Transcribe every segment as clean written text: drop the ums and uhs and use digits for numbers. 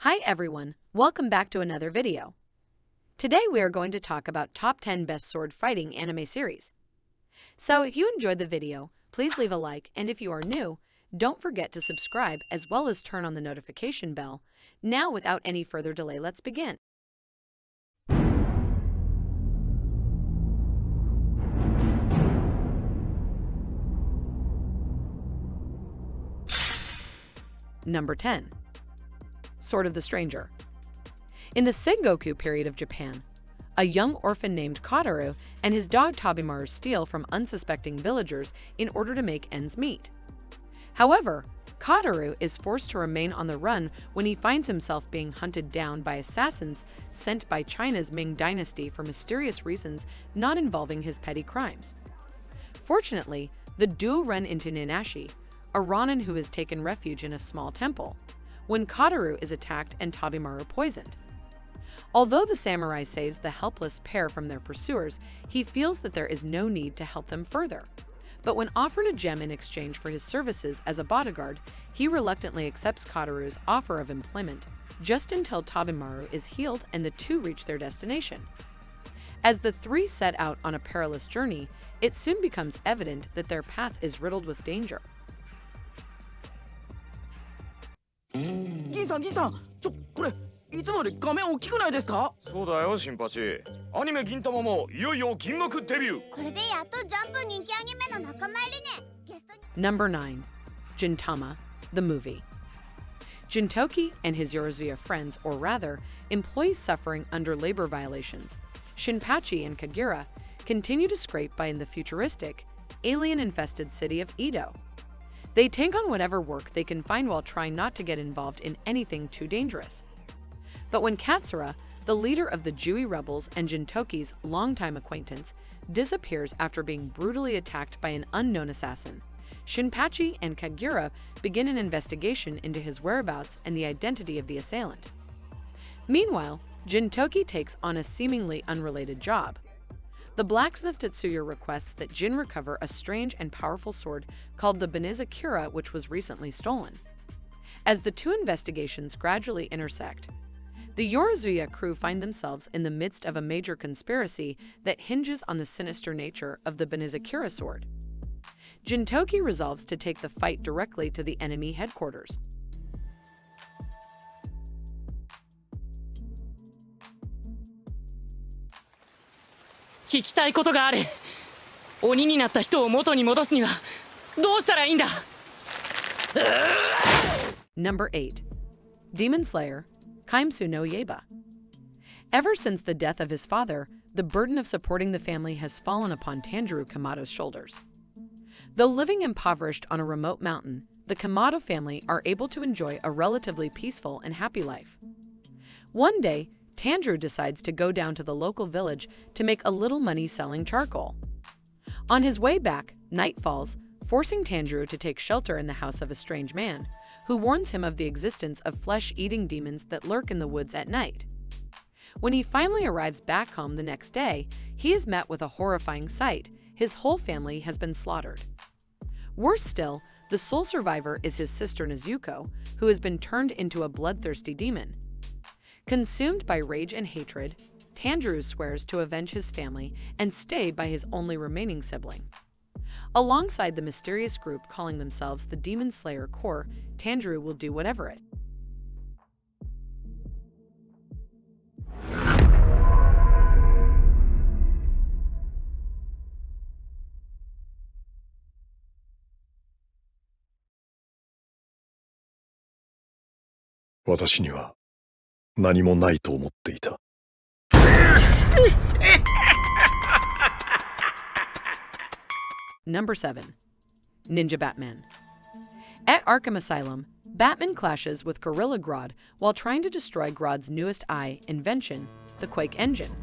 Hi everyone, welcome back to another video. Today we are going to talk about top 10 best sword fighting anime series. So if you enjoyed the video, please leave a like, and if you are new, don't forget to subscribe as well as turn on the notification bell. Now without any further delay, let's begin. Number 10. Sword of the Stranger. In the Sengoku period of Japan, a young orphan named Kataru and his dog Tabimaru steal from unsuspecting villagers in order to make ends meet. However, Kataru is forced to remain on the run when he finds himself being hunted down by assassins sent by China's Ming dynasty for mysterious reasons not involving his petty crimes. Fortunately, the duo run into Nanashi, a Ronin who has taken refuge in a small temple, when Kataru is attacked and Tabimaru poisoned. Although the samurai saves the helpless pair from their pursuers, he feels that there is no need to help them further. But when offered a gem in exchange for his services as a bodyguard, he reluctantly accepts Kataru's offer of employment, just until Tabimaru is healed and the two reach their destination. As the three set out on a perilous journey, it soon becomes evident that their path is riddled with danger. 銀さんこれいつもより画面大きくないですか？そうだよ新八。アニメ銀玉もいよいよ銀幕デビュー。これでやっとジャンプ人気アニメの仲間入りね。ゲストに Number 9. Gintama, the movie. Jintoki and his Yorozuya friends, or rather, employees suffering under labor violations, Shinpachi and Kagira, continue to scrape by in the futuristic, alien-infested city of Edo. They take on whatever work they can find while trying not to get involved in anything too dangerous. But when Katsura, the leader of the Jui rebels and Jintoki's longtime acquaintance, disappears after being brutally attacked by an unknown assassin, Shinpachi and Kagira begin an investigation into his whereabouts and the identity of the assailant. Meanwhile, Jintoki takes on a seemingly unrelated job. The blacksmith Tetsuya requests that Jin recover a strange and powerful sword called the Benizakura, which was recently stolen. As the two investigations gradually intersect, the Yorozuya crew find themselves in the midst of a major conspiracy that hinges on the sinister nature of the Benizakura sword. Jintoki resolves to take the fight directly to the enemy headquarters. Number 8. Demon Slayer, Kaimsu no Yaiba. Ever since the death of his father, the burden of supporting the family has fallen upon Tanjiro Kamato's shoulders. Though living impoverished on a remote mountain, the Kamato family are able to enjoy a relatively peaceful and happy life. One day, Tanjiro decides to go down to the local village to make a little money selling charcoal. On his way back, night falls, forcing Tanjiro to take shelter in the house of a strange man, who warns him of the existence of flesh-eating demons that lurk in the woods at night. When he finally arrives back home the next day, he is met with a horrifying sight. His whole family has been slaughtered. Worse still, the sole survivor is his sister Nezuko, who has been turned into a bloodthirsty demon. Consumed by rage and hatred, Tanjiro swears to avenge his family and stay by his only remaining sibling. Alongside the mysterious group calling themselves the Demon Slayer Corps, Tanjiro will do whatever it. Number 7. Ninja Batman. At Arkham Asylum, Batman clashes with Gorilla Grodd while trying to destroy Grodd's newest invention, the Quake engine.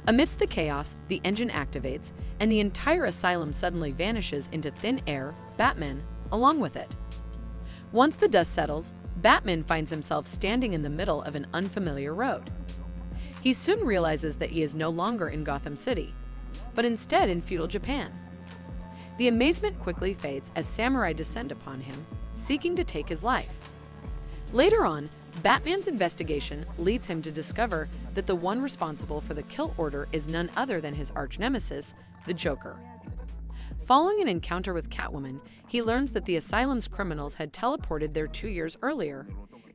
Amidst the chaos, the engine activates, and the entire asylum suddenly vanishes into thin air, Batman along with it. Once the dust settles, Batman finds himself standing in the middle of an unfamiliar road. He soon realizes that he is no longer in Gotham City, but instead in feudal Japan. The amazement quickly fades as samurai descend upon him, seeking to take his life. Later on, Batman's investigation leads him to discover that the one responsible for the kill order is none other than his arch-nemesis, the Joker. Following an encounter with Catwoman, he learns that the asylum's criminals had teleported there 2 years earlier,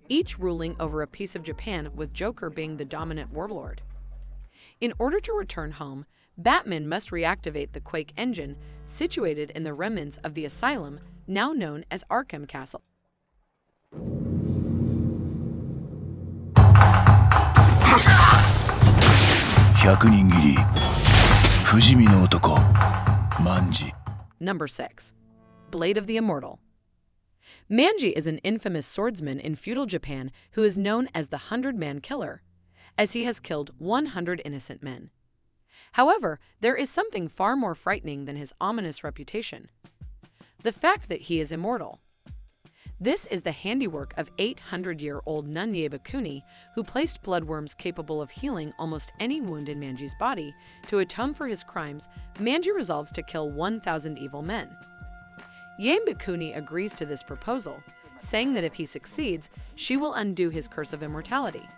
each ruling over a piece of Japan, with Joker being the dominant warlord. In order to return home, Batman must reactivate the Quake engine situated in the remnants of the asylum, now known as Arkham Castle. Number 6. Blade of the Immortal. Manji is an infamous swordsman in feudal Japan who is known as the 100-Man Killer, as he has killed 100 innocent men. However, there is something far more frightening than his ominous reputation: the fact that he is immortal. This is the handiwork of 800-year-old Nunye Bakuni, who placed bloodworms capable of healing almost any wound in Manji's body. To atone for his crimes, Manji resolves to kill 1,000 evil men. Yame Bakuni agrees to this proposal, saying that if he succeeds, she will undo his curse of immortality.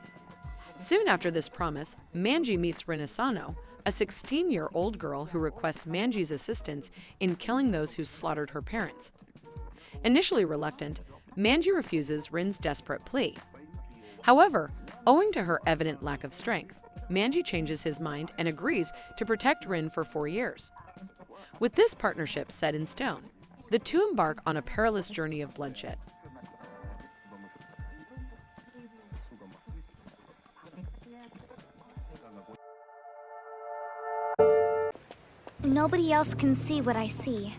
Soon after this promise, Manji meets Rin Asano, a 16-year-old girl who requests Manji's assistance in killing those who slaughtered her parents. Initially reluctant, Manji refuses Rin's desperate plea. However, owing to her evident lack of strength, Manji changes his mind and agrees to protect Rin for 4 years. With this partnership set in stone, the two embark on a perilous journey of bloodshed. Nobody else can see what I see.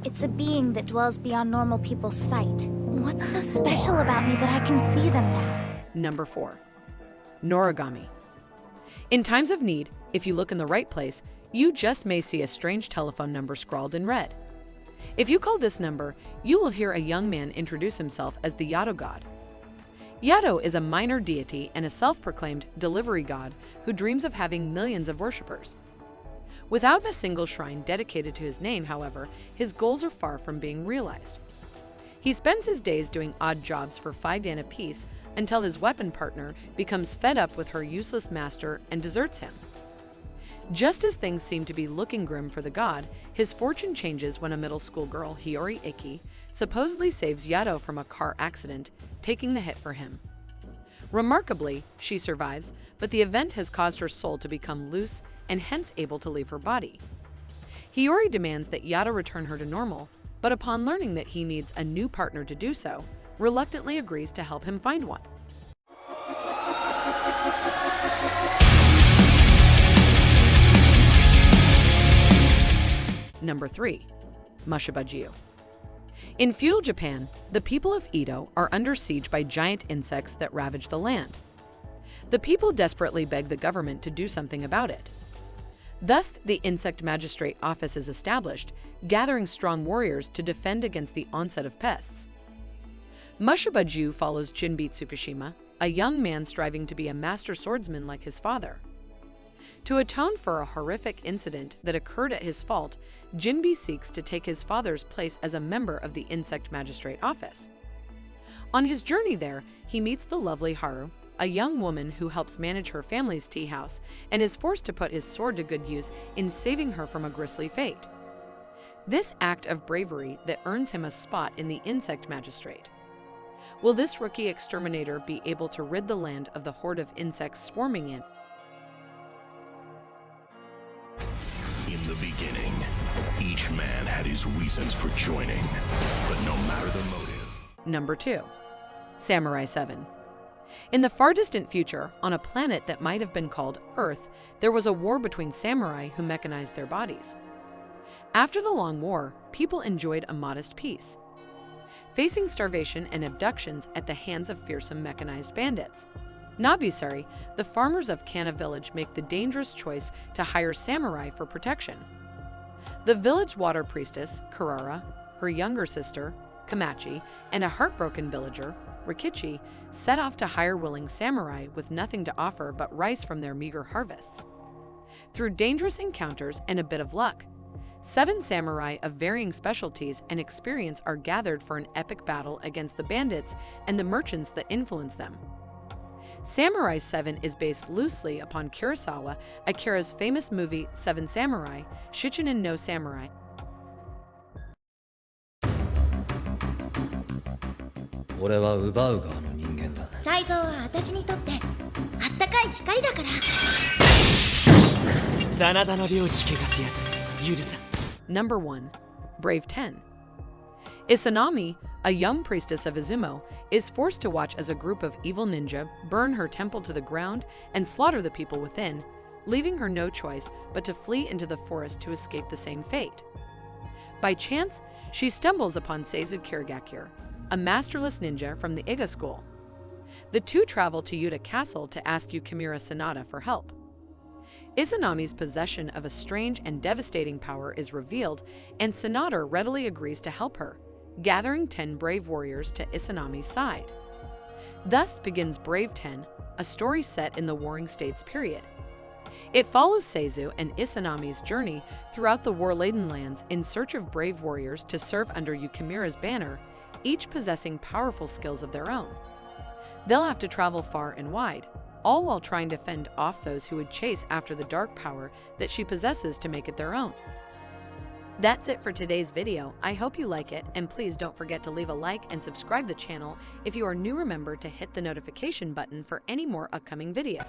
It's a being that dwells beyond normal people's sight. What's so special about me that I can see them now? Number 4. Noragami. In times of need, if you look in the right place, you just may see a strange telephone number scrawled in red. If you call this number, you will hear a young man introduce himself as the Yado god. Yado is a minor deity and a self-proclaimed delivery god who dreams of having millions of worshippers. Without a single shrine dedicated to his name, however, his goals are far from being realized. He spends his days doing odd jobs for 5 yen apiece until his weapon partner becomes fed up with her useless master and deserts him. Just as things seem to be looking grim for the god, his fortune changes when a middle school girl, Hiyori Iki, supposedly saves Yado from a car accident, taking the hit for him. Remarkably, she survives, but the event has caused her soul to become loose and hence able to leave her body. Hiyori demands that Yado return her to normal, but upon learning that he needs a new partner to do so, reluctantly agrees to help him find one. Number 3. Mushiba-jiu. In feudal Japan, the people of Edo are under siege by giant insects that ravage the land. The people desperately beg the government to do something about it. Thus, the Insect Magistrate Office is established, gathering strong warriors to defend against the onset of pests. Mushiba-jiu follows Jinbe Tsukushima, a young man striving to be a master swordsman like his father. To atone for a horrific incident that occurred at his fault, Jinbe seeks to take his father's place as a member of the Insect Magistrate Office. On his journey there, he meets the lovely Haru, a young woman who helps manage her family's tea house and is forced to put his sword to good use in saving her from a grisly fate. This act of bravery that earns him a spot in the Insect Magistrate. Will this rookie exterminator be able to rid the land of the horde of insects swarming in? In the beginning, each man had his reasons for joining, but no matter the motive. Number 2. Samurai 7. In the far distant future, on a planet that might have been called Earth, there was a war between samurai who mechanized their bodies. After the long war, people enjoyed a modest peace, facing starvation and abductions at the hands of fearsome mechanized bandits. Nabisari, the farmers of Kana village, make the dangerous choice to hire samurai for protection. The village water priestess, Karara, her younger sister, Kamachi, and a heartbroken villager, Rikichi, set off to hire willing samurai with nothing to offer but rice from their meager harvests. Through dangerous encounters and a bit of luck, 7 samurai of varying specialties and experience are gathered for an epic battle against the bandits and the merchants that influence them. Samurai 7 is based loosely upon Kurosawa Akira's famous movie Seven Samurai, Shichinin no Samurai. 俺は奪う側の人間だ。才蔵は私にとってあったかい光だから。真田の領地汚すやつ許さ。 Number 1. Brave 10. Izanami, a young priestess of Izumo, is forced to watch as a group of evil ninja burn her temple to the ground and slaughter the people within, leaving her no choice but to flee into the forest to escape the same fate. By chance, she stumbles upon Seizu Kirigakure, a masterless ninja from the Iga school. The two travel to Yuta Castle to ask Yukimura Sanada for help. Izanami's possession of a strange and devastating power is revealed, and Sanada readily agrees to help her, gathering 10 brave warriors to Izanami's side. Thus begins Brave 10, a story set in the Warring States period. It follows Seizu and Izanami's journey throughout the war-laden lands in search of brave warriors to serve under Yukimura's banner, each possessing powerful skills of their own. They'll have to travel far and wide, all while trying to fend off those who would chase after the dark power that she possesses to make it their own. That's it for today's video. I hope you like it, and please don't forget to leave a like and subscribe the channel. If you are new, remember to hit the notification button for any more upcoming videos.